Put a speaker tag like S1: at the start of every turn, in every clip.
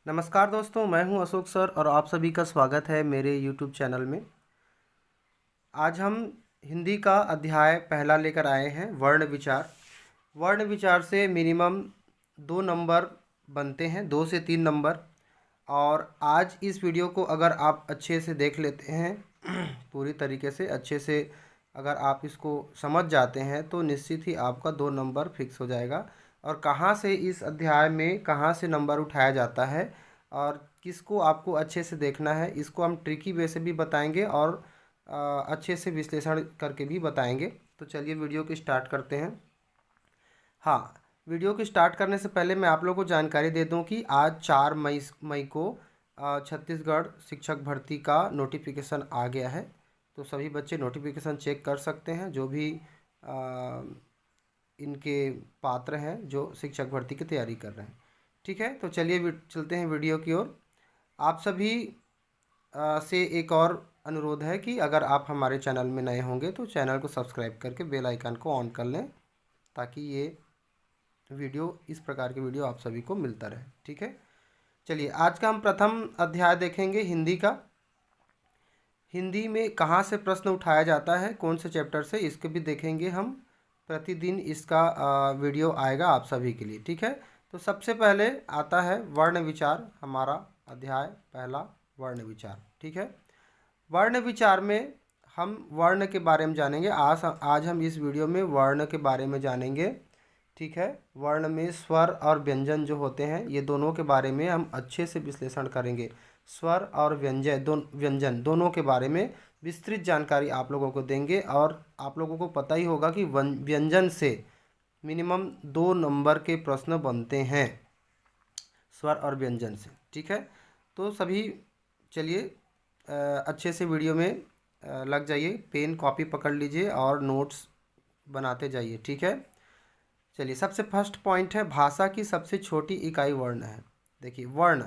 S1: नमस्कार दोस्तों, मैं हूं अशोक सर और आप सभी का स्वागत है मेरे यूट्यूब चैनल में। आज हम हिंदी का अध्याय पहला लेकर आए हैं, वर्ण विचार। वर्ण विचार से मिनिमम 2 नंबर बनते हैं, 2 से 3 नंबर। और आज इस वीडियो को अगर आप अच्छे से देख लेते हैं पूरी तरीके से अच्छे से अगर आप इसको समझ जाते हैं तो निश्चित ही आपका 2 नंबर फिक्स हो जाएगा। और कहाँ से इस अध्याय में कहाँ से नंबर उठाया जाता है और किसको आपको अच्छे से देखना है, इसको हम ट्रिकी वे से भी बताएंगे और अच्छे से विश्लेषण करके भी बताएंगे। तो चलिए वीडियो को स्टार्ट करते हैं। हाँ, वीडियो को स्टार्ट करने से पहले मैं आप लोगों को जानकारी दे दूं कि आज 4 मई को छत्तीसगढ़ शिक्षक भर्ती का नोटिफिकेशन आ गया है। तो सभी बच्चे नोटिफिकेशन चेक कर सकते हैं जो भी आ, इनके पात्र हैं जो शिक्षक भर्ती की तैयारी कर रहे हैं। ठीक है, तो चलिए चलते हैं वीडियो की ओर। आप सभी से एक और अनुरोध है कि अगर आप हमारे चैनल में नए होंगे तो चैनल को सब्सक्राइब करके बेल आइकन को ऑन कर लें ताकि ये वीडियो इस प्रकार के वीडियो आप सभी को मिलता रहे। ठीक है, चलिए आज का हम प्रथम अध्याय देखेंगे हिंदी का। हिंदी में कहाँ से प्रश्न उठाया जाता है, कौन से चैप्टर से, इसको भी देखेंगे हम। प्रतिदिन इसका वीडियो आएगा आप सभी के लिए। ठीक है, तो सबसे पहले आता है वर्ण विचार, हमारा अध्याय पहला वर्ण विचार। ठीक है, वर्ण विचार में हम वर्ण के बारे में जानेंगे। आज हम इस वीडियो में वर्ण के बारे में जानेंगे। ठीक है, वर्ण में स्वर और व्यंजन जो होते हैं ये दोनों के बारे में हम अच्छे से विश्लेषण करेंगे। स्वर और व्यंजन दोनों के बारे में विस्तृत जानकारी आप लोगों को देंगे। और आप लोगों को पता ही होगा कि व्यंजन से मिनिमम 2 नंबर के प्रश्न बनते हैं, स्वर और व्यंजन से। ठीक है, तो सभी चलिए अच्छे से वीडियो में लग जाइए, पेन कॉपी पकड़ लीजिए और नोट्स बनाते जाइए। ठीक है, चलिए सबसे फर्स्ट पॉइंट है भाषा की सबसे छोटी इकाई वर्ण है। देखिए वर्ण,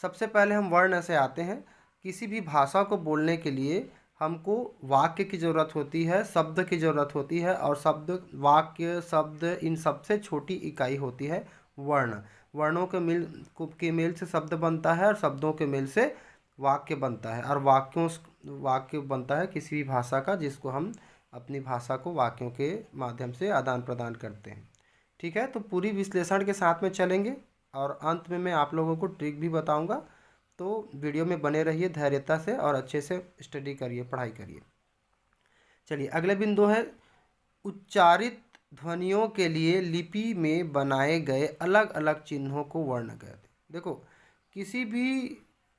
S1: सबसे पहले हम वर्ण से आते हैं। किसी भी भाषा को बोलने के लिए हमको वाक्य की ज़रूरत होती है, शब्द की ज़रूरत होती है, और शब्द, वाक्य, शब्द, इन सबसे छोटी इकाई होती है वर्ण। वर्णों के मेल से शब्द बनता है और शब्दों के मेल से वाक्य बनता है। और वाक्य बनता है किसी भी भाषा का जिसको हम अपनी भाषा को वाक्यों के माध्यम से आदान प्रदान करते हैं। ठीक है, तो पूरी विश्लेषण के साथ में चलेंगे और अंत में मैं आप लोगों को ट्रिक भी बताऊंगा। तो वीडियो में बने रहिए धैर्यता से और अच्छे से स्टडी करिए, पढ़ाई करिए। चलिए अगले बिंदु है उच्चारित ध्वनियों के लिए लिपि में बनाए गए अलग अलग चिन्हों को वर्ण कहते हैं। देखो, किसी भी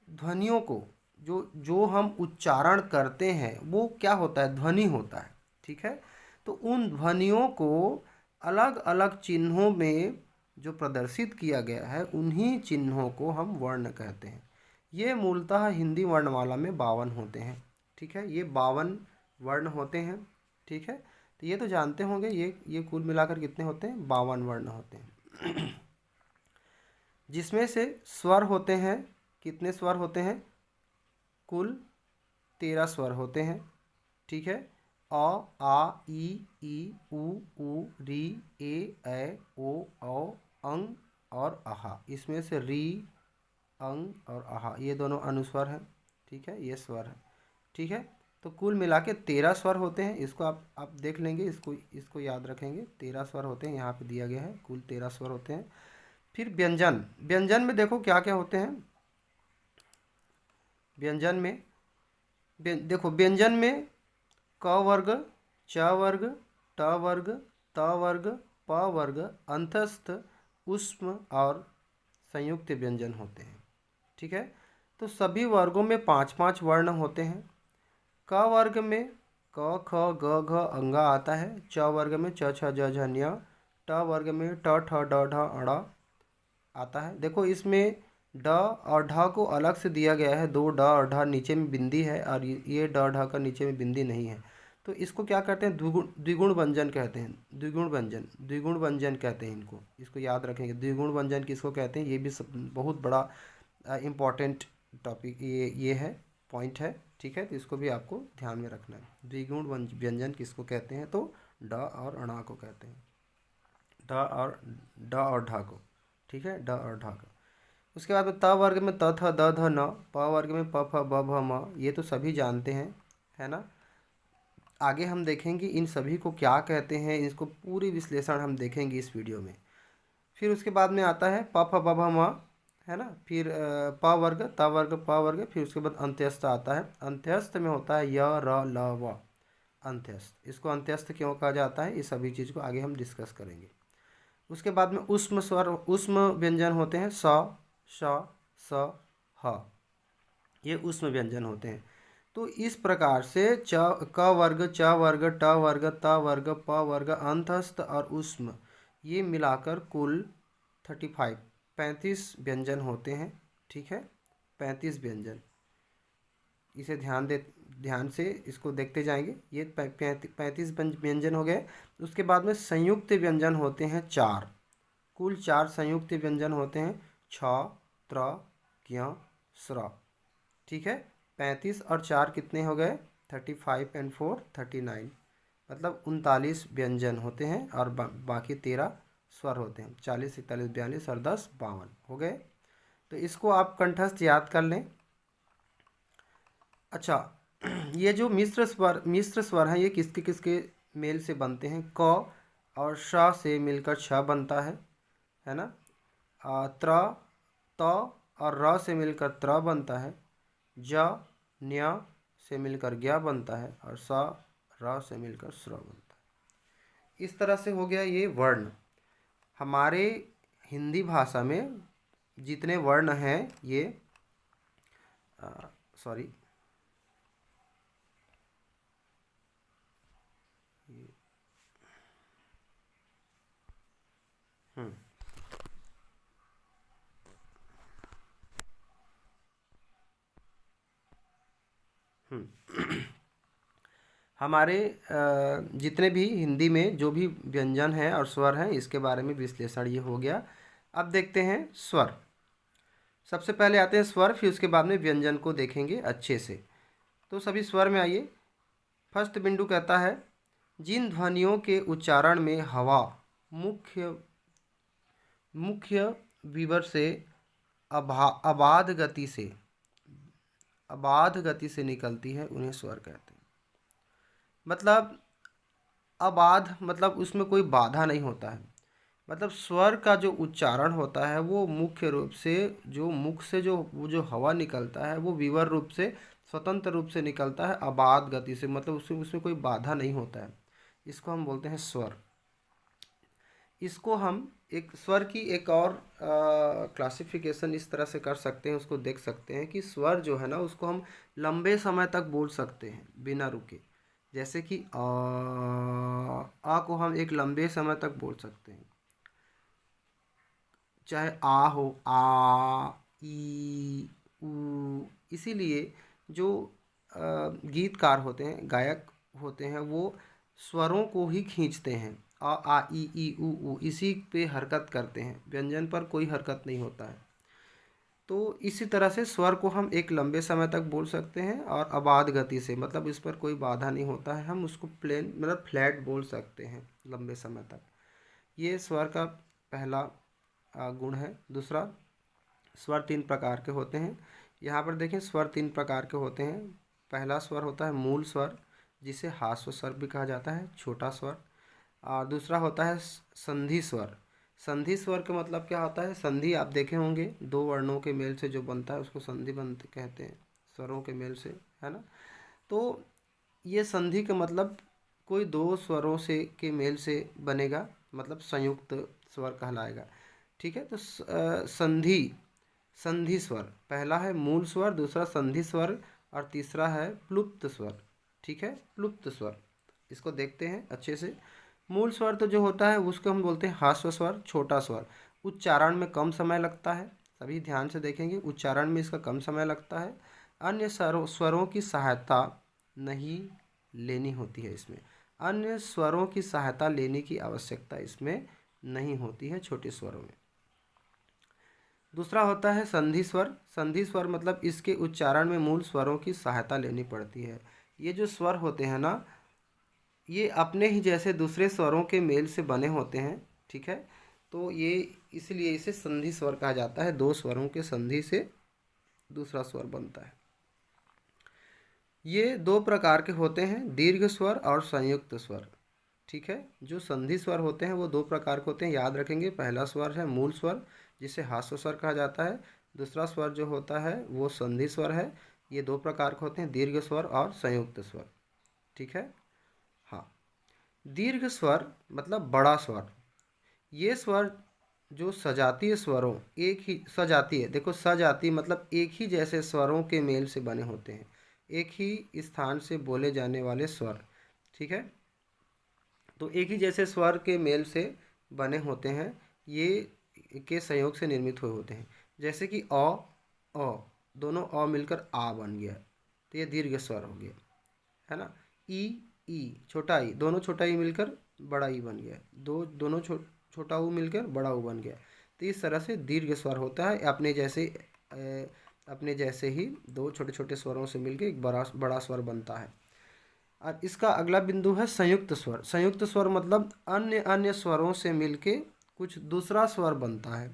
S1: ध्वनियों को जो जो हम उच्चारण करते हैं वो क्या होता है, ध्वनि होता है। ठीक है, तो उन ध्वनियों को अलग अलग चिन्हों में जो प्रदर्शित किया गया है उन्हीं चिन्हों को हम वर्ण कहते हैं। ये मूलतः हिंदी वर्णमाला में 52 होते हैं। ठीक है, ये 52 वर्ण होते हैं। ठीक है, तो ये तो जानते होंगे, ये कुल मिलाकर कितने होते हैं, 52 वर्ण होते हैं। जिसमें से स्वर होते हैं, कितने स्वर होते हैं, कुल 13 स्वर होते हैं। ठीक है, अ, आ, ई, उ, री, ए, ओ, अंग और आहा। इसमें से री, अंग और आहा ये दोनों अनुस्वर हैं। ठीक है, ये स्वर है। ठीक है, तो कुल मिला के 13 स्वर होते हैं। इसको आप देख लेंगे, इसको इसको याद रखेंगे। 13 स्वर होते हैं, यहाँ पे दिया गया है, कुल 13 स्वर होते हैं। फिर व्यंजन, व्यंजन में देखो क्या क्या होते हैं। व्यंजन में देखो, व्यंजन में क वर्ग, च वर्ग, ट वर्ग, त वर्ग, प वर्ग, अंतस्थ, ऊष्म और संयुक्त व्यंजन होते हैं। ठीक है, तो सभी वर्गों में 5-5 वर्ण होते हैं। क वर्ग में क, ख, ग, घ, अंगा आता है। च वर्ग में च, छ, ज, झ, ञ। ट वर्ग में ट, ठ, ड, ढ, अण आता है। देखो इसमें ड और ढ को अलग से दिया गया है, 2 ड और ढ, नीचे में बिंदी है और ये ड ढ का नीचे में बिंदी नहीं है। तो इसको क्या कहते हैं, द्विगुण व्यंजन कहते हैं। द्विगुण व्यंजन कहते हैं इनको, इसको याद रखेंगे। द्विगुण व्यंजन किसको कहते हैं, ये भी बहुत बड़ा इम्पॉर्टेंट टॉपिक ये है, पॉइंट है। ठीक है, तो इसको भी आपको ध्यान में रखना है। द्विगुण व्यंजन किसको कहते हैं, तो ड और अणा को कहते हैं, ड और ढ को। ठीक है, ड और ढ को। उसके बाद में त वर्ग में त थ द ध न, प वर्ग में प फ ब भ म, ये तो सभी जानते हैं, है ना। आगे हम देखेंगे इन सभी को क्या कहते हैं, इसको पूरी विश्लेषण हम देखेंगे इस वीडियो में। फिर उसके बाद में आता है प फ ब भ म, है ना। फिर प वर्ग त वर्ग प वर्ग, फिर उसके बाद अंत्यस्थ आता है। अंत्यस्थ में होता है य र ल व, अंत्यस्थ। इसको अंत्यस्थ क्यों कहा जाता है, ये सभी चीज़ को आगे हम डिस्कस करेंगे। उसके बाद में उष्म स्वर, उष्म व्यंजन होते हैं स श स ह, ये उष्म व्यंजन होते हैं। तो इस प्रकार से क वर्ग च वर्ग ट वर्ग त वर्ग प वर्ग अंतस्थ और उष्म, ये मिलाकर कुल 35 व्यंजन होते हैं, ठीक है। 35 व्यंजन, इसे ध्यान से इसको देखते जाएंगे। ये 35 व्यंजन हो गए। उसके बाद में संयुक्त व्यंजन होते हैं 4, कुल 4 संयुक्त व्यंजन होते हैं छ त्र ज्ञ स्र, ठीक है। 35 और 4 कितने हो गए, 35 एंड 4 39, मतलब 39 व्यंजन होते हैं और बाकी 13 स्वर होते हैं। 40 41 42 और 10 52 हो गए। तो इसको आप कंठस्थ याद कर लें। अच्छा, ये जो मिश्र स्वर हैं, ये किसके किसके मेल से बनते हैं। क और श से मिलकर छ बनता है ना। त्र त और र से मिलकर त्र बनता है। ज न्य से मिलकर ज्ञ बनता है, और स र से मिलकर स्र बनता है। इस तरह से हो गया ये वर्ण। हमारे हिंदी भाषा में जितने वर्ण हैं ये सॉरी हमारे जितने भी हिंदी में जो भी व्यंजन हैं और स्वर हैं, इसके बारे में विश्लेषण ये हो गया। अब देखते हैं स्वर। सबसे पहले आते हैं स्वर, फिर उसके बाद में व्यंजन को देखेंगे अच्छे से। तो सभी स्वर में आइए। फर्स्ट बिंदु कहता है जिन ध्वनियों के उच्चारण में हवा मुख्य विवर से अबाध गति से निकलती है, उन्हें स्वर कहते हैं। मतलब अबाध मतलब उसमें कोई बाधा नहीं होता है। मतलब स्वर का जो उच्चारण होता है वो मुख्य रूप से जो मुख से वो जो हवा निकलता है वो विवर रूप से, स्वतंत्र रूप से निकलता है, अबाध गति से, मतलब उसमें कोई बाधा नहीं होता है। इसको हम बोलते हैं स्वर। इसको हम एक स्वर की एक और क्लासिफिकेशन इस तरह से कर सकते हैं, उसको देख सकते हैं कि स्वर जो है ना, उसको हम लंबे समय तक बोल सकते हैं बिना रुके। जैसे कि आ को हम एक लंबे समय तक बोल सकते हैं, चाहे आ हो, आ ई ऊ। इसीलिए जो गीतकार होते हैं, गायक होते हैं, वो स्वरों को ही खींचते हैं। आ ई ऊ इसी पे हरकत करते हैं, व्यंजन पर कोई हरकत नहीं होता है। तो इसी तरह से स्वर को हम एक लंबे समय तक बोल सकते हैं और अबाध गति से, मतलब इस पर कोई बाधा नहीं होता है, हम उसको प्लेन मतलब फ्लैट बोल सकते हैं लंबे समय तक। ये स्वर का पहला गुण है। दूसरा, स्वर 3 प्रकार के होते हैं। यहाँ पर देखें, स्वर 3 प्रकार के होते हैं। पहला स्वर होता है मूल स्वर, जिसे हास्व स्वर भी कहा जाता है, छोटा स्वर। और दूसरा होता है संधि स्वर। संधि स्वर का मतलब क्या होता है, संधि आप देखे होंगे, 2 वर्णों के मेल से जो बनता है उसको संधि बनते कहते हैं, स्वरों के मेल से, है ना। तो ये संधि का मतलब कोई 2 स्वरों से के मेल से बनेगा, मतलब संयुक्त स्वर कहलाएगा, ठीक है। तो संधि स्वर, पहला है मूल स्वर, दूसरा संधि स्वर, और तीसरा है प्लुप्त स्वर, ठीक है, प्लुप्त स्वर। इसको देखते हैं अच्छे से। मूल स्वर तो जो होता है उसको हम बोलते हैं ह्रस्व स्वर, छोटा स्वर। उच्चारण में कम समय लगता है, सभी ध्यान से देखेंगे, उच्चारण में इसका कम समय लगता है। अन्य स्वरों की सहायता नहीं लेनी होती है इसमें, अन्य स्वरों की सहायता लेने की आवश्यकता इसमें नहीं होती है छोटे स्वरों में। दूसरा होता है संधि स्वर। संधि स्वर मतलब इसके उच्चारण में मूल स्वरों की सहायता लेनी पड़ती है। ये जो स्वर होते हैं ना, ये अपने ही जैसे दूसरे स्वरों के मेल से बने होते हैं, ठीक है। तो ये इसलिए इसे संधि स्वर कहा जाता है। दो स्वरों के संधि से दूसरा स्वर बनता है। ये दो प्रकार के होते हैं, दीर्घ स्वर और संयुक्त स्वर। ठीक है, जो संधि स्वर होते हैं वो दो प्रकार के होते हैं, याद रखेंगे। पहला स्वर है मूल स्वर, जिसे हास्य स्वर कहा जाता है। दूसरा स्वर जो होता है वो संधि स्वर है। ये दो प्रकार के होते हैं, दीर्घ स्वर और संयुक्त स्वर। ठीक है। हाँ, दीर्घ स्वर मतलब बड़ा स्वर। ये स्वर जो सजातीय स्वरों, एक ही सजातीय, देखो सजातीय मतलब एक ही जैसे स्वरों के मेल से बने होते हैं, एक ही स्थान से बोले जाने वाले स्वर। ठीक है, तो एक ही जैसे स्वर के मेल से बने होते हैं, ये के संयोग से निर्मित हुए होते हैं। जैसे कि अ दोनों अ मिलकर आ बन गया, तो ये दीर्घ स्वर हो गया, है ना। ई छोटा ई, दोनों छोटा ई मिलकर बड़ा ई बन गया, दोनों छोटा ऊ मिलकर बड़ा ऊ बन गया। तो इस तरह से दीर्घ स्वर होता है, अपने जैसे ही दो छोटे छोटे स्वरों से मिलकर एक बड़ा स्वर बनता है। और इसका अगला बिंदु है संयुक्त स्वर। संयुक्त स्वर मतलब अन्य अन्य स्वरों से मिलके कुछ दूसरा स्वर बनता है।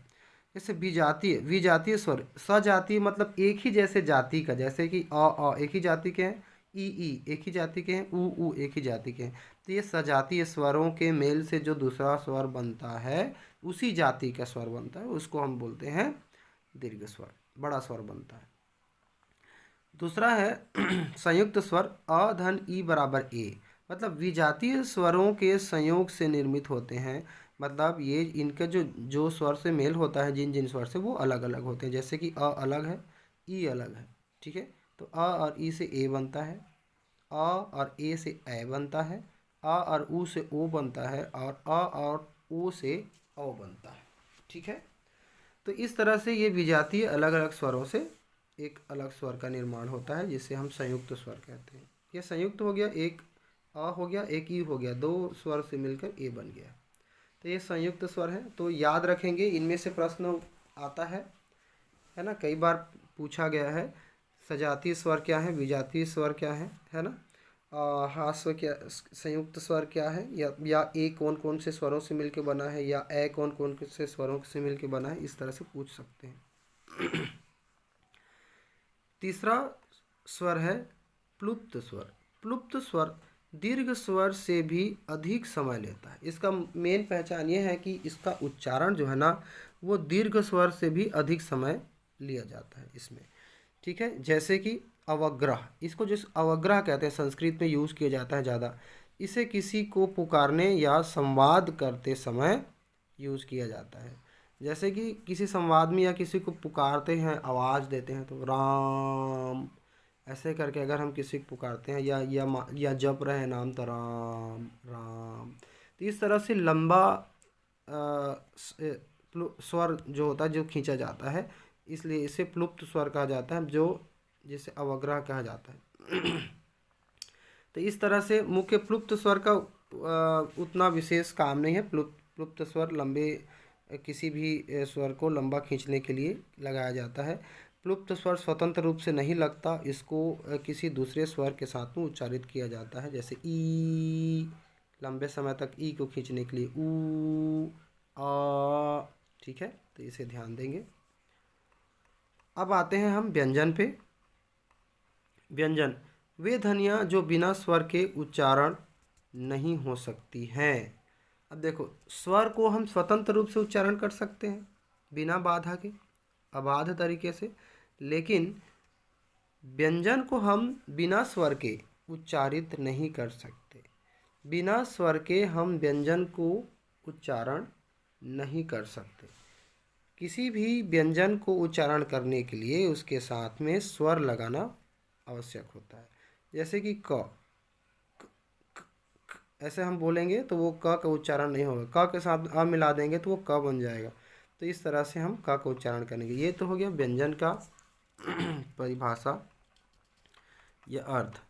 S1: जैसे विजातीय स्वर, सजातीय मतलब एक ही जैसे जाति का, जैसे कि अ एक ही जाति के हैं, ई एक ही जाति के हैं, ऊ एक ही जाति के हैं। तो ये सजातीय स्वरों के मेल से जो दूसरा स्वर बनता है, उसी जाति का स्वर बनता है, उसको हम बोलते हैं दीर्घ स्वर, बड़ा स्वर बनता है। दूसरा है संयुक्त स्वर, अ धन ई बराबर ए, मतलब विजातीय स्वरों के संयोग से निर्मित होते हैं। मतलब ये इनके जो स्वर से मेल होता है, जिन जिन स्वर से, वो अलग अलग होते हैं। जैसे कि अ अलग है, ई अलग है। ठीक है, तो अ और ई से ए बनता है, अ और ए से ए बनता है, अ और ऊ से ओ बनता है, और अ और ओ से औ बनता है। ठीक है, तो इस तरह से ये विजातीय अलग अलग स्वरों से एक अलग स्वर का निर्माण होता है, जिसे हम संयुक्त स्वर कहते हैं। ये संयुक्त हो गया, एक अ हो गया, एक ई हो गया, दो स्वर से मिलकर ए बन गया, तो ये संयुक्त स्वर है। तो याद रखेंगे, इनमें से प्रश्न आता है ना, कई बार पूछा गया है। सजातीय स्वर क्या है, विजातीय स्वर क्या है ना, हास्य क्या, संयुक्त स्वर क्या है, या ए कौन कौन से स्वरों से मिलकर बना है, या ए कौन कौन से स्वरों से मिलकर बना है, इस तरह से पूछ सकते हैं। तीसरा स्वर है प्लुप्त स्वर। प्लुप्त स्वर दीर्घ स्वर से भी अधिक समय लेता है। इसका मेन पहचान ये है कि इसका उच्चारण जो है ना, वो दीर्घ स्वर से भी अधिक समय लिया जाता है इसमें। ठीक है, जैसे कि अवग्रह, इसको जिस अवग्रह कहते हैं, संस्कृत में यूज़ किया जाता है ज़्यादा। इसे किसी को पुकारने या संवाद करते समय यूज़ किया जाता है। जैसे कि किसी संवाद में या किसी को पुकारते हैं, आवाज़ देते हैं, तो राम ऐसे करके अगर हम किसी को पुकारते हैं, या जप रहे हैं नाम, तो राम राम, तो इस तरह से लंबा स्वर जो होता है, जो खींचा जाता है, इसलिए इसे प्लुप्त स्वर कहा जाता है, जो जिसे अवग्रह कहा जाता है। तो इस तरह से मुख्य प्लुप्त स्वर का उतना विशेष काम नहीं है। प्लुप्त स्वर लंबे किसी भी स्वर को लंबा खींचने के लिए लगाया जाता है। प्लुप्त स्वर स्वतंत्र रूप से नहीं लगता, इसको किसी दूसरे स्वर के साथ में उच्चारित किया जाता है। जैसे ई, लंबे समय तक ई को खींचने के लिए ऊ, आ। ठीक है, तो इसे ध्यान देंगे। अब आते हैं हम व्यंजन पे। व्यंजन वे ध्वनियाँ जो बिना स्वर के उच्चारण नहीं हो सकती हैं। अब देखो, स्वर को हम स्वतंत्र रूप से उच्चारण कर सकते हैं बिना बाधा के, अबाध तरीके से, लेकिन व्यंजन को हम बिना स्वर के उच्चारित नहीं कर सकते। बिना स्वर के हम व्यंजन को उच्चारण नहीं कर सकते। किसी भी व्यंजन को उच्चारण करने के लिए उसके साथ में स्वर लगाना आवश्यक होता है। जैसे कि क, ऐसे हम बोलेंगे तो वो क का उच्चारण नहीं होगा, क के साथ अ मिला देंगे तो वो क बन जाएगा। तो इस तरह से हम क का उच्चारण करेंगे। ये तो हो गया व्यंजन का परिभाषा या अर्थ।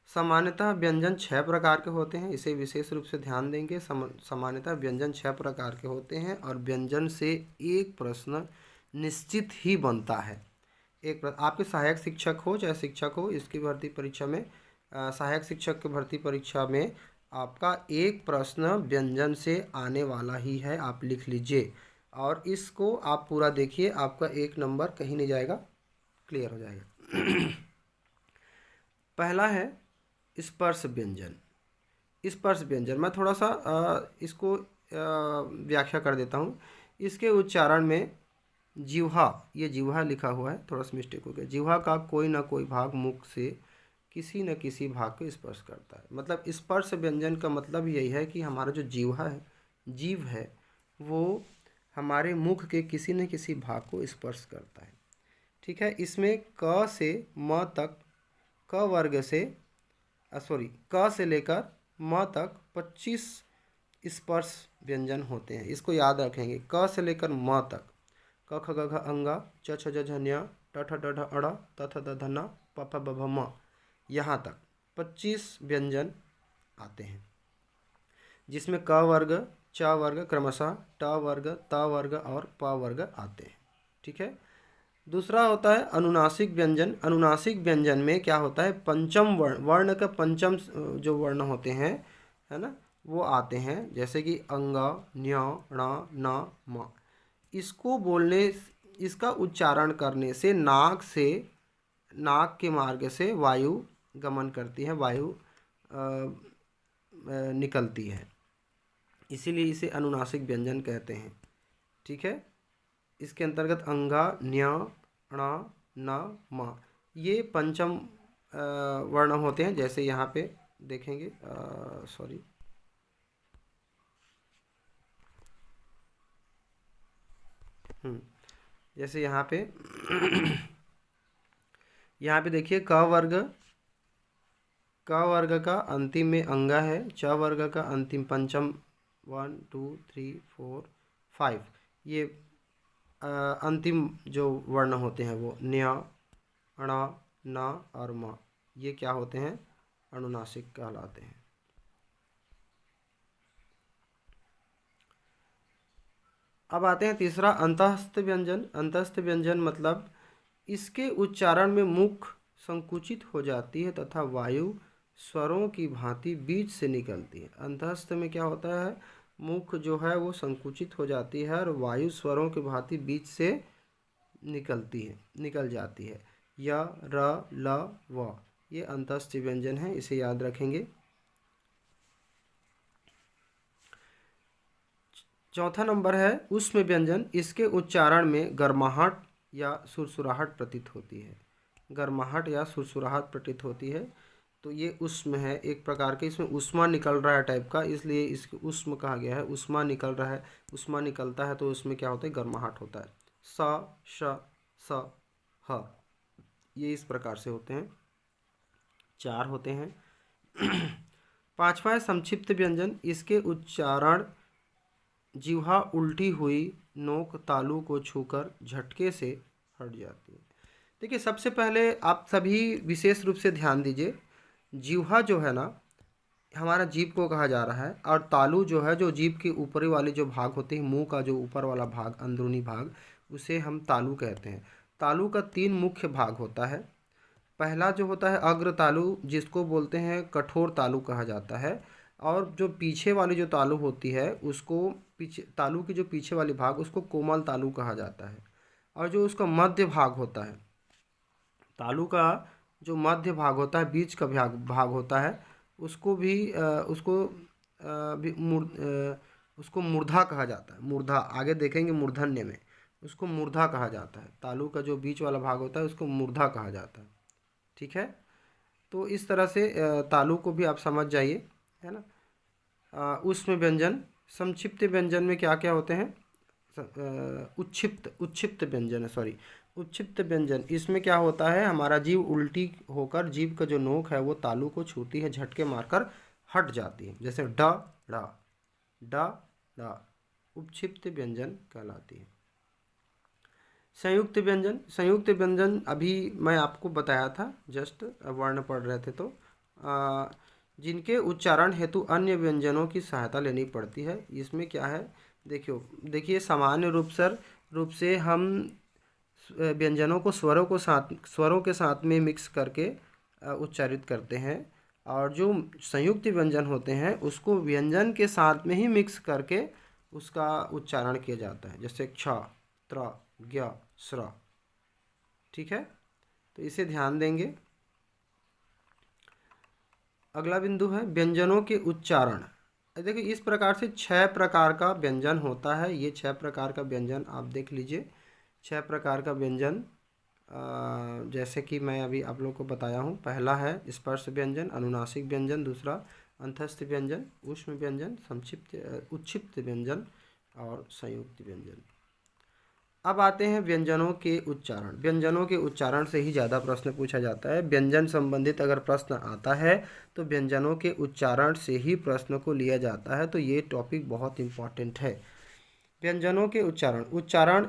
S1: सामान्यतः व्यंजन 6 प्रकार के होते हैं, इसे विशेष रूप से ध्यान देंगे। सामान्यतः व्यंजन 6 प्रकार के होते हैं, और व्यंजन से एक प्रश्न निश्चित ही बनता है। आपके सहायक शिक्षक हो चाहे शिक्षक हो, इसकी भर्ती परीक्षा में सहायक शिक्षक की भर्ती परीक्षा में आपका एक प्रश्न व्यंजन से आने वाला ही है, आप लिख लीजिए और इसको आप पूरा देखिए, आपका 1 नंबर कहीं नहीं जाएगा, क्लियर हो जाएगा। पहला है स्पर्श व्यंजन। स्पर्श व्यंजन मैं थोड़ा सा इसको व्याख्या कर देता हूँ। इसके उच्चारण में जिह्वा, ये जिह्वा लिखा हुआ है, थोड़ा सा मिस्टेक हो गया। जिह्वा का कोई ना कोई भाग मुख से किसी न किसी भाग को स्पर्श करता है। मतलब स्पर्श व्यंजन का मतलब यही है कि हमारा जो जिह्वा है, जीव है, वो हमारे मुख के किसी न किसी भाग को स्पर्श करता है। ठीक है। इसमें क से म तक, क वर्ग से क से लेकर म तक 25 स्पर्श व्यंजन होते हैं। इसको याद रखेंगे, क से लेकर म तक, क ख ग घ अंगा, च छ ज झ ञ, ट ठ ड ढ अड़, त थ द ध न, प फ ब भ म, यहाँ तक 25 व्यंजन आते हैं, जिसमें क वर्ग, च वर्ग क्रमशः, ट वर्ग, त वर्ग और प वर्ग आते हैं। ठीक है। दूसरा होता है अनुनासिक व्यंजन। अनुनासिक व्यंजन में क्या होता है, पंचम वर्ण का पंचम जो वर्ण होते हैं, है ना, वो आते हैं, जैसे कि अंग, न्य, ण, न, म। इसको बोलने, इसका उच्चारण करने से नाक के मार्ग से वायु गमन करती है, वायु निकलती है, इसीलिए इसे अनुनासिक व्यंजन कहते हैं। ठीक है। इसके अंतर्गत अंगा, न्य, ण, न, म, ये पंचम वर्ण होते हैं। जैसे यहाँ पे देखेंगे, जैसे यहाँ पे यहाँ पे देखिए, क वर्ग का अंतिम में अंगा है, च वर्ग का अंतिम पंचम 1 2 3 4 5, ये अंतिम जो वर्ण होते हैं वो न्य, ण, न और म, ये क्या होते हैं, अनुनासिक कहलाते हैं। अब आते हैं तीसरा, अंतःस्थ व्यंजन। अंतःस्थ व्यंजन मतलब इसके उच्चारण में मुख संकुचित हो जाती है तथा वायु स्वरों की भांति बीच से निकलती है। अंतःस्थ में क्या होता है, मुख जो है वो संकुचित हो जाती है और वायु स्वरों की भांति बीच से निकल जाती है। य, र, ल, व, ये अंतःस्थ व्यंजन है, इसे याद रखेंगे। चौथा नंबर है ऊष्म व्यंजन। इसके उच्चारण में गर्माहट या सुरसुराहट प्रतीत होती है। गर्माहट या सुरसुराहट प्रतीत होती है, तो ये ऊष्म है, एक प्रकार के इसमें ऊष्मा निकल रहा है टाइप का, इसलिए इसको ऊष्म कहा गया है। ऊष्मा निकल रहा है, ऊष्मा निकलता है तो उसमें क्या होता है, गर्माहट होता है। स, श, स, ह, ये इस प्रकार से होते हैं, 4 होते हैं। पांचवा है संक्षिप्त व्यंजन। इसके उच्चारण जिह्वा उल्टी हुई नोक तालु को छूकर झटके से हट जाती है। देखिए, सबसे पहले आप सभी विशेष रूप से ध्यान दीजिए, जिह्वा जो है ना, हमारा जीभ को कहा जा रहा है, और तालु जो है, जो जीभ के ऊपरी वाले जो भाग होते हैं, मुंह का जो ऊपर वाला भाग, अंदरूनी भाग, उसे हम तालु कहते हैं। तालु का 3 मुख्य भाग होता है। पहला जो होता है अग्र तालु, जिसको बोलते हैं कठोर तालु कहा जाता है, और जो पीछे वाली जो तालु होती है उसको, पीछे तालु की जो पीछे वाली भाग, उसको कोमल तालु कहा जाता है। और जो उसका मध्य भाग होता है, तालु का जो मध्य भाग होता है, बीच का भाग होता है, उसको भी उसको मूर्धा कहा जाता है। मूर्धा आगे देखेंगे, मूर्धन्य में उसको मूर्धा कहा जाता है। तालु का जो बीच वाला भाग होता है उसको मूर्धा कहा जाता है। ठीक है। तो इस तरह से तालु को भी आप समझ जाइए, है ना। उसमें व्यंजन, संक्षिप्त व्यंजन में क्या क्या होते हैं, उच्छिप्त व्यंजन है, सॉरी, उच्छिप्त व्यंजन। इसमें क्या होता है, हमारा जीभ उल्टी होकर जीभ का जो नोक है वो तालु को छूती है, झटके मारकर हट जाती है, जैसे ड, ड़, ड, ड़, उपक्षिप्त व्यंजन कहलाती है। संयुक्त व्यंजन। संयुक्त व्यंजन अभी मैं आपको बताया था, जस्ट वर्ण पढ़ रहे थे तो, जिनके उच्चारण हेतु अन्य व्यंजनों की सहायता लेनी पड़ती है। इसमें क्या है, देखिए सामान्य रूप से हम व्यंजनों को स्वरों के साथ में मिक्स करके उच्चारित करते हैं, और जो संयुक्त व्यंजन होते हैं उसको व्यंजन के साथ में ही मिक्स करके उसका उच्चारण किया जाता है, जैसे क्ष, त्र, ज्ञ, स्र। ठीक है, तो इसे ध्यान देंगे। अगला बिंदु है व्यंजनों के उच्चारण। देखिए इस प्रकार से 6 प्रकार का व्यंजन होता है। ये 6 प्रकार का व्यंजन आप देख लीजिए। 6 प्रकार का व्यंजन जैसे कि मैं अभी आप लोग को बताया हूँ। पहला है स्पर्श व्यंजन, अनुनासिक व्यंजन। दूसरा अंतस्थ व्यंजन, ऊष्म व्यंजन, संक्षिप्त उच्छिप्त व्यंजन और संयुक्त व्यंजन। अब आते हैं व्यंजनों के उच्चारण। व्यंजनों के उच्चारण से ही ज़्यादा प्रश्न पूछा जाता है। व्यंजन संबंधित अगर प्रश्न आता है तो व्यंजनों के उच्चारण से ही प्रश्न को लिया जाता है, तो ये टॉपिक बहुत इम्पॉर्टेंट है। व्यंजनों के उच्चारण। उच्चारण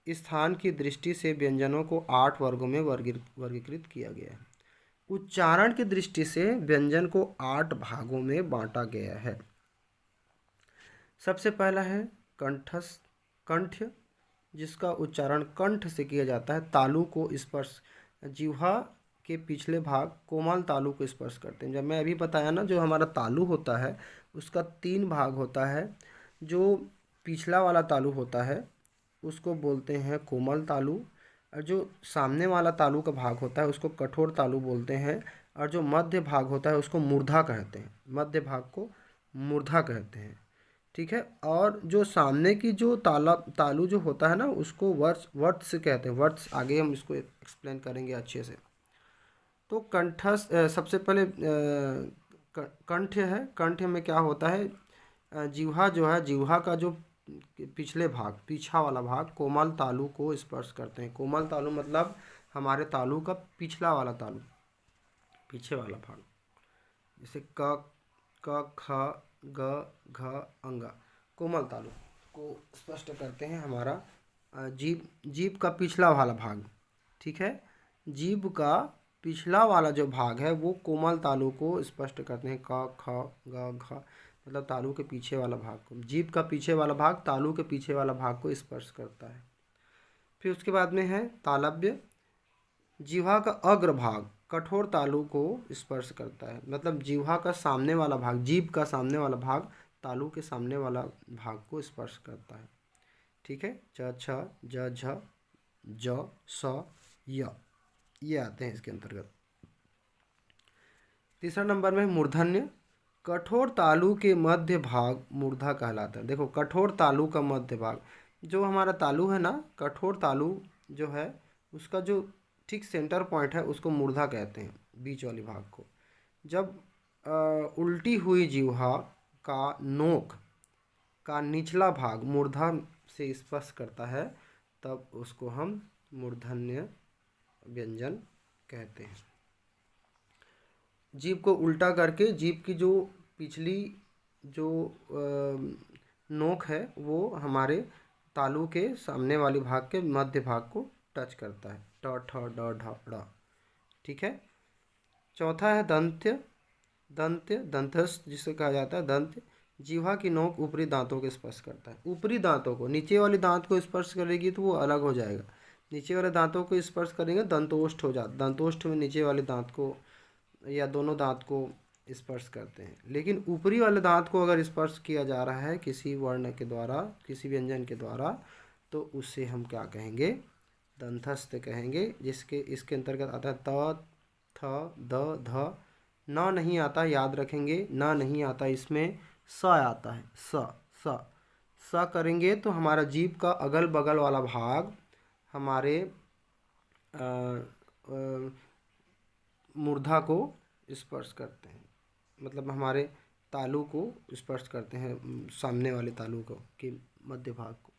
S1: स्थान की दृष्टि से व्यंजनों को 8 वर्गों में वर्गीकृत किया गया है। उच्चारण की दृष्टि से व्यंजन को 8 भागों में बांटा गया है। सबसे पहला है कंठ, जिसका उच्चारण कंठ से किया जाता है। तालु को स्पर्श, जिह्वा के पिछले भाग कोमल तालु को स्पर्श करते हैं। जब मैं अभी बताया ना, जो हमारा तालु होता है उसका 3 भाग होता है। जो पिछला वाला तालु होता है उसको बोलते हैं कोमल तालु, और जो सामने वाला तालु का भाग होता है उसको कठोर तालु बोलते हैं, और जो मध्य भाग होता है उसको मूर्धा कहते हैं। मध्य भाग को मूर्धा कहते हैं। ठीक है, और जो सामने की जो तालु जो होता है ना उसको वत्स कहते हैं। वत्स आगे हम इसको एक्सप्लेन करेंगे अच्छे से। तो कंठस्थ सबसे पहले कंठ है। कंठ में क्या होता है, जिह्वा जो है, जिह्वा का जो पिछले भाग, पीछा वाला भाग कोमल तालु को स्पर्श करते हैं। कोमल तालु मतलब हमारे तालु का पिछला वाला तालु, पीछे वाला भाग, जैसे क, ख, ग, घ, अंगा। कोमल तालु को स्पष्ट करते हैं हमारा जीभ का पिछला वाला भाग। ठीक है, जीभ का पिछला वाला जो भाग है वो कोमल तालु को स्पष्ट करते हैं। क, ख, ग, घ, मतलब तालु के पीछे वाला भाग को। जीभ का पीछे वाला भाग तालु के पीछे वाला भाग को स्पर्श करता है। फिर उसके बाद में है तालव्य। जिह्वा का अग्र भाग कठोर तालु को स्पर्श करता है, मतलब जिह्वा का सामने वाला भाग, जीभ का सामने वाला भाग तालु के सामने वाला भाग को स्पर्श करता है। ठीक है, च, छ, ज, झ, ज, स, य, ये आते हैं इसके अंतर्गत। तीसरा नंबर में मूर्धन्य। कठोर तालु के मध्य भाग मूर्धा कहलाता है। देखो कठोर तालु का मध्य भाग, जो हमारा तालु है ना, कठोर तालु जो है उसका जो ठीक सेंटर पॉइंट है उसको मूर्धा कहते हैं, बीच वाली भाग को। जब उल्टी हुई जिह्वा का नोक का निचला भाग मूर्धा से स्पर्श करता है तब उसको हम मूर्धन्य व्यंजन कहते हैं। जीभ को उल्टा करके जीभ की जो पिछली जो नोक है वो हमारे तालु के सामने वाली भाग के मध्य भाग को टच करता है। ट, ठ, ड, ढ, ड़। ठीक है, चौथा है दंत्य। दंतस्थ जिसे कहा जाता है। दंत्य जिह्वा की नोक ऊपरी दांतों को स्पर्श करता है। ऊपरी दांतों को, नीचे वाले दांत को स्पर्श करेगी तो वो अलग हो जाएगा। नीचे वाले दांतों को स्पर्श करेंगे दंतोष्ठ हो जाता। दंतोष्ठ में नीचे वाले दांत को या दोनों दांत को स्पर्श करते हैं। लेकिन ऊपरी वाले दांत को अगर स्पर्श किया जा रहा है किसी वर्ण के द्वारा, किसी व्यंजन के द्वारा, तो उससे हम क्या कहेंगे, दंतस्थ कहेंगे। जिसके इसके अंतर्गत आता है त, थ, द, ध। न नहीं आता, याद रखेंगे, न नहीं आता, इसमें स आता है। स करेंगे तो हमारा जीभ का अगल बगल वाला भाग हमारे मूर्धा को स्पर्श करते हैं, मतलब हमारे तालु को स्पर्श करते हैं, सामने वाले तालु को के मध्य भाग को।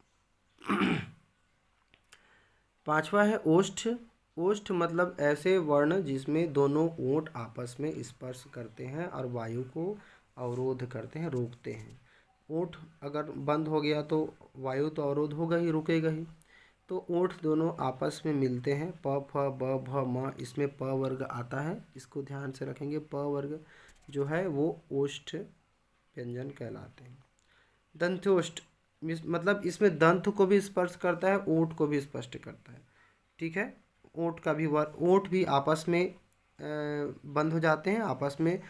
S1: पांचवा है ओष्ठ। ओष्ठ मतलब ऐसे वर्ण जिसमें दोनों ओंठ आपस में स्पर्श करते हैं और वायु को अवरोध करते हैं, रोकते हैं। ओंठ अगर बंद हो गया तो वायु तो अवरोध होगा ही, रुकेगा ही। तो ओंठ दोनों आपस में मिलते हैं। प, फ, ब, भ, म, इसमें प वर्ग आता है, इसको ध्यान से रखेंगे। प वर्ग जो है वो ओष्ठ व्यंजन कहलाते हैं। दंत्योष्ठ मतलब इसमें दंत को भी स्पर्श करता है, ओंठ को भी स्पष्ट करता है। ठीक है, ओंठ का भी वर्ग, ओंठ भी आपस में बंद हो जाते हैं, आपस में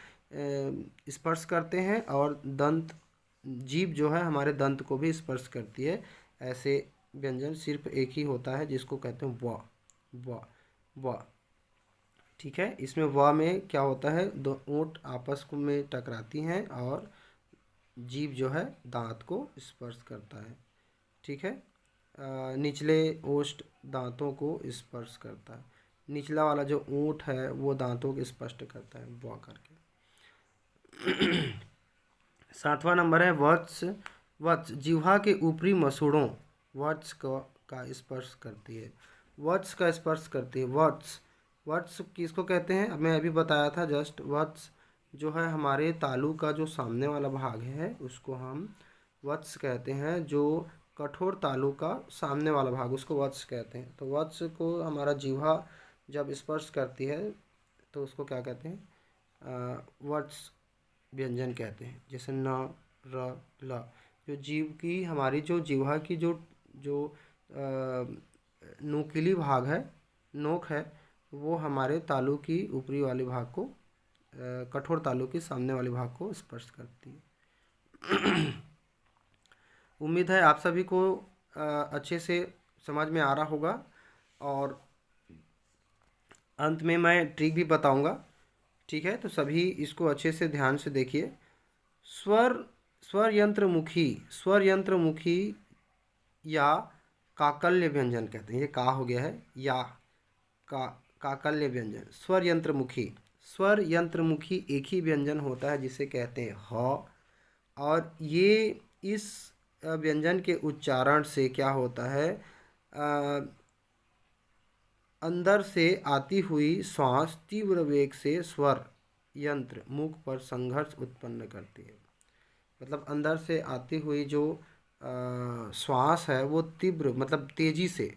S1: स्पर्श करते हैं, और दंत जीभ जो है हमारे दंत को भी स्पर्श करती है। ऐसे व्यंजन सिर्फ एक ही होता है जिसको कहते हैं व। व व ठीक है। इसमें व में क्या होता है, दो ओंठ आपस में टकराती हैं और जीभ जो है दांत को स्पर्श करता है। ठीक है। निचले ओष्ठ दांतों को स्पर्श करता है। निचला वाला जो ओंठ है वो दांतों को स्पष्ट करता है व करके। 7वां नंबर है वत्स। वत्स जिह्वा के ऊपरी मसूड़ों वत्स का स्पर्श करती है। वत्स का स्पर्श करती है। वत्स वत्स किसको कहते हैं, मैं अभी बताया था जस्ट। वत्स जो है हमारे तालू का जो सामने वाला भाग है उसको हम वत्स कहते हैं। जो कठोर तालू का सामने वाला भाग उसको वत्स कहते हैं। तो वत्स को हमारा जिह्वा जब स्पर्श करती है तो उसको क्या कहते हैं, वत्स व्यंजन कहते हैं। जैसे न, र, ल, जो जीव की हमारी जो जिह्वा की जो जो नुकीली भाग है, नोक है, वो हमारे तालू की ऊपरी वाले भाग को, कठोर तालू के सामने वाले भाग को स्पर्श करती है। उम्मीद है आप सभी को अच्छे से समझ में आ रहा होगा, और अंत में मैं ट्रिक भी बताऊंगा। ठीक है, तो सभी इसको अच्छे से ध्यान से देखिए। स्वर यंत्रमुखी या काकल्य व्यंजन कहते हैं। ये का हो गया है, या काकल्य व्यंजन। स्वर यंत्रमुखी एक ही व्यंजन होता है जिसे कहते हैं ह, और ये इस व्यंजन के उच्चारण से क्या होता है, अंदर से आती हुई श्वास तीव्र वेग से स्वर यंत्र मुख पर संघर्ष उत्पन्न करती है। मतलब अंदर से आती हुई जो श्वास है वो तीव्र मतलब तेजी से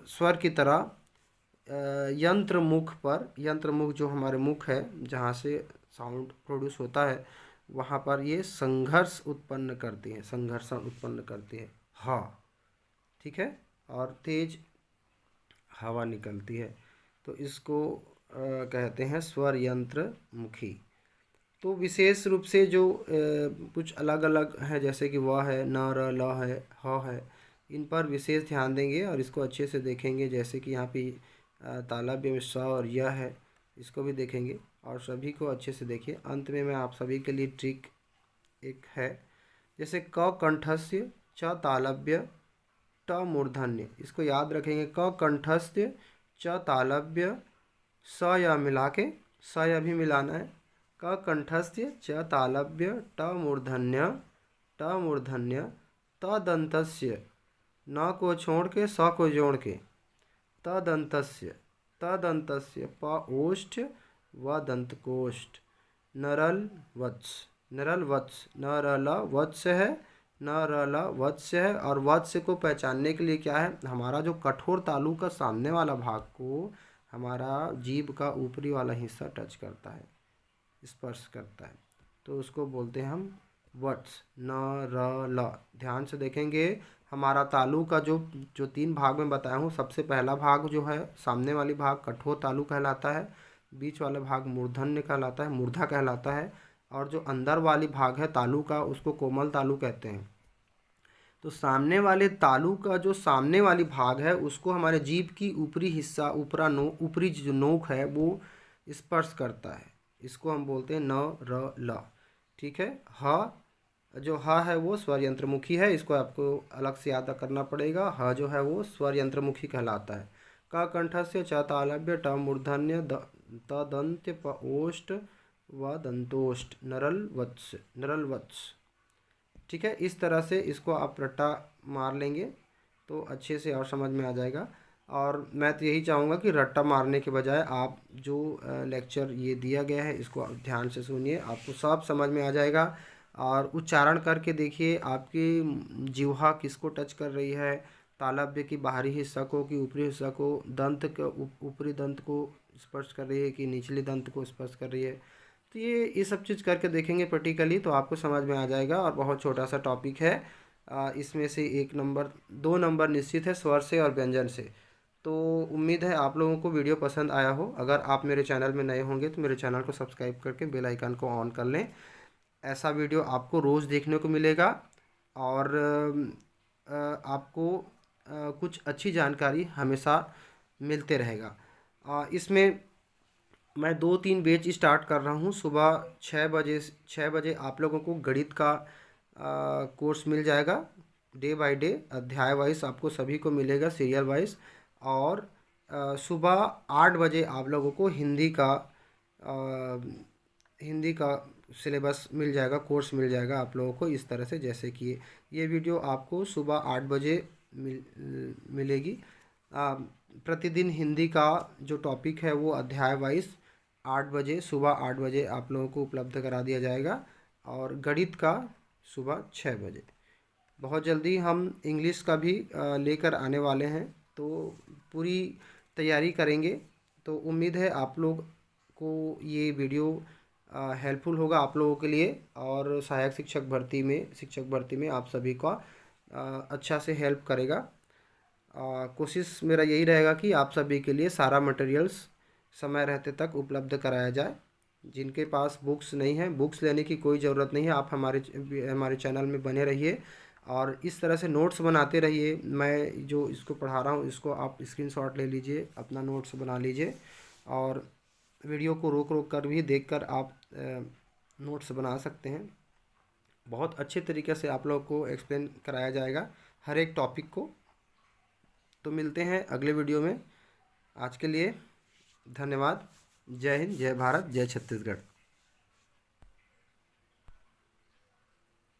S1: स्वर की तरह यंत्र मुख जो हमारे मुख है जहाँ से साउंड प्रोड्यूस होता है वहाँ पर ये संघर्षण उत्पन्न करती है हाँ। ठीक है, और तेज हवा निकलती है, तो इसको कहते हैं स्वर यंत्र मुखी। तो विशेष रूप से जो कुछ अलग अलग है, जैसे कि वह है, न, र, ल है, ह है, इन पर विशेष ध्यान देंगे और इसको अच्छे से देखेंगे। जैसे कि यहाँ पे तालव्य में स और य है, इसको भी देखेंगे और सभी को अच्छे से देखिए। अंत में मैं आप सभी के लिए ट्रिक एक है, जैसे क कंठस्य, च तालव्य, ट मूर्धन्य। इसको याद रखेंगे, क कंठस्य, च तालव्य, स या मिला के, स या भी मिलाना है, क कंठस्य, च तालव्य, ट मूर्धन्य, त दंतस्य, न को छोड़ के स को जोड़ के, त दंतस्य, प ओष्ठ व दंतकोष्ठ, नरल वत्स, न र ल वत्स है, न र ल वत्स है। और वत्स को पहचानने के लिए क्या है, हमारा जो कठोर तालू का सामने वाला भाग को हमारा जीभ का ऊपरी वाला हिस्सा टच करता है, स्पर्श करता है, तो उसको बोलते हैं हम वत्स। न र ल, ध्यान से देखेंगे। हमारा तालू का जो 3 भाग में बताया हूँ, सबसे पहला भाग जो है सामने वाली भाग कठोर तालू कहलाता है, बीच वाला भाग मूर्धन्य कहलाता है, मूर्धा कहलाता है, और जो अंदर वाली भाग है तालू का उसको कोमल तालु कहते हैं। तो सामने वाले तालु का जो सामने वाली भाग है उसको हमारे जीभ की ऊपरी हिस्सा, ऊपरी जो नोक है वो स्पर्श करता है, इसको हम बोलते हैं न र ल। ठीक है, ह जो ह है वो स्वर यंत्रमुखी है, इसको आपको अलग से याद करना पड़ेगा। ह जो है वो स्वर यंत्रमुखी कहलाता है। क कंठस्य, च तालव्य, ट मूर्धन्य, त दंत्य, प ओष्ठ व दंतोष्ठ, नरल वत्स। ठीक है, इस तरह से इसको आप रट्टा मार लेंगे तो अच्छे से और समझ में आ जाएगा। और मैं तो यही चाहूँगा कि रट्टा मारने के बजाय आप जो लेक्चर ये दिया गया है इसको आप ध्यान से सुनिए, आपको सब समझ में आ जाएगा। और उच्चारण करके देखिए आपकी जिह्वा किसको टच कर रही है, तालव्य की बाहरी हिस्सा को कि ऊपरी हिस्सा को, दंत के ऊपरी दंत को स्पर्श कर रही है कि निचले दंत को स्पर्श कर रही है। तो ये सब चीज़ करके देखेंगे प्रैक्टिकली तो आपको समझ में आ जाएगा। और बहुत छोटा सा टॉपिक है, इसमें से 2 नंबर निश्चित है स्वर से और व्यंजन से। तो उम्मीद है आप लोगों को वीडियो पसंद आया हो। अगर आप मेरे चैनल में नए होंगे तो मेरे चैनल को सब्सक्राइब करके बेल आइकन को ऑन कर लें। ऐसा वीडियो आपको रोज़ देखने को मिलेगा और आपको कुछ अच्छी जानकारी हमेशा मिलते रहेगा। इसमें मैं 2-3 बैच स्टार्ट कर रहा हूँ। सुबह 6 बजे आप लोगों को गणित का कोर्स मिल जाएगा। डे बाय डे अध्याय वाइज आपको सभी को मिलेगा, सीरियल वाइज। और सुबह 8 बजे आप लोगों को हिंदी का सिलेबस मिल जाएगा, कोर्स मिल जाएगा आप लोगों को। इस तरह से जैसे कि ये वीडियो आपको सुबह 8 बजे मिलेगी। प्रतिदिन हिंदी का जो टॉपिक है वो अध्याय वाइज 8 बजे, सुबह 8 बजे आप लोगों को उपलब्ध करा दिया जाएगा। और गणित का सुबह 6 बजे। बहुत जल्दी हम इंग्लिश का भी लेकर आने वाले हैं, तो पूरी तैयारी करेंगे। तो उम्मीद है आप लोग को ये वीडियो हेल्पफुल होगा आप लोगों के लिए, और सहायक शिक्षक भर्ती में आप सभी का अच्छा से हेल्प करेगा। कोशिश मेरा यही रहेगा कि आप सभी के लिए सारा मटेरियल्स समय रहते तक उपलब्ध कराया जाए। जिनके पास बुक्स नहीं है, बुक्स लेने की कोई ज़रूरत नहीं है। आप हमारे चैनल में बने रहिए और इस तरह से नोट्स बनाते रहिए। मैं जो इसको पढ़ा रहा हूँ इसको आप स्क्रीनशॉट ले लीजिए, अपना नोट्स बना लीजिए, और वीडियो को रोक रोक कर भी देखकर आप नोट्स बना सकते हैं। बहुत अच्छे तरीके से आप लोगों को एक्सप्लेन कराया जाएगा हर एक टॉपिक को। तो मिलते हैं अगले वीडियो में। आज के लिए धन्यवाद। जय हिंद, जय भारत, जय छत्तीसगढ़।